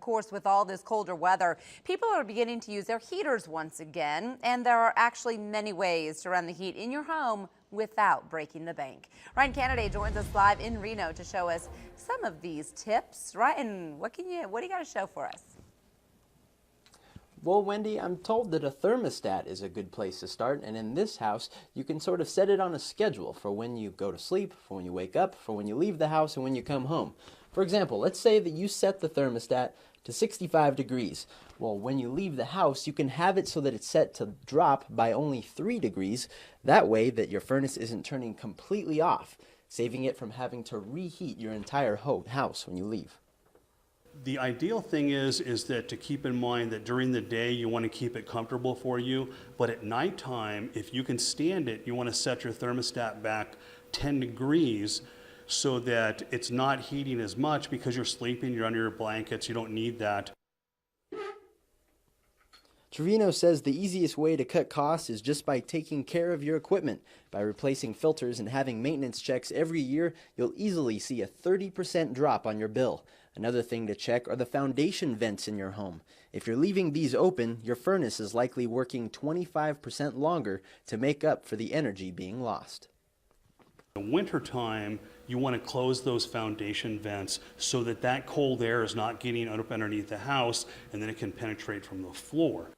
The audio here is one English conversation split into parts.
course, with all this colder weather, people are beginning to use their heaters once again, and there are actually many ways to run the heat in your home without breaking the bank. Ryan Kennedy joins us live in Reno to show us some of these tips. Ryan, what do you got to show for us? Well, Wendy, I'm told that a thermostat is a good place to start, and in this house, you can sort of set it on a schedule for when you go to sleep, for when you wake up, for when you leave the house, and when you come home. For example, let's say that you set the thermostat to 65 degrees. Well, when you leave the house, you can have it so that it's set to drop by only 3 degrees. That way that your furnace isn't turning completely off, saving it from having to reheat your entire house when you leave. The ideal thing is that to keep in mind that during the day you want to keep it comfortable for you, but at nighttime, if you can stand it, you want to set your thermostat back 10 degrees so that it's not heating as much because you're sleeping, you're under your blankets, you don't need that. Trevino says the easiest way to cut costs is just by taking care of your equipment. By replacing filters and having maintenance checks every year, you'll easily see a 30% drop on your bill. Another thing to check are the foundation vents in your home. If you're leaving these open, your furnace is likely working 25% longer to make up for the energy being lost. In the wintertime, you want to close those foundation vents so that that cold air is not getting up underneath the house and then it can penetrate from the floor.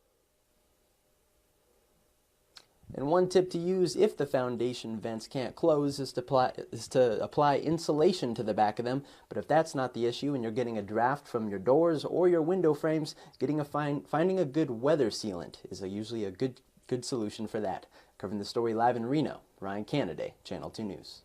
And one tip to use if the foundation vents can't close is to apply insulation to the back of them. But if that's not the issue and you're getting a draft from your doors or your window frames, finding a good weather sealant is usually a good solution for that. Covering the story live in Reno, Ryan Kennedy, Channel 2 News.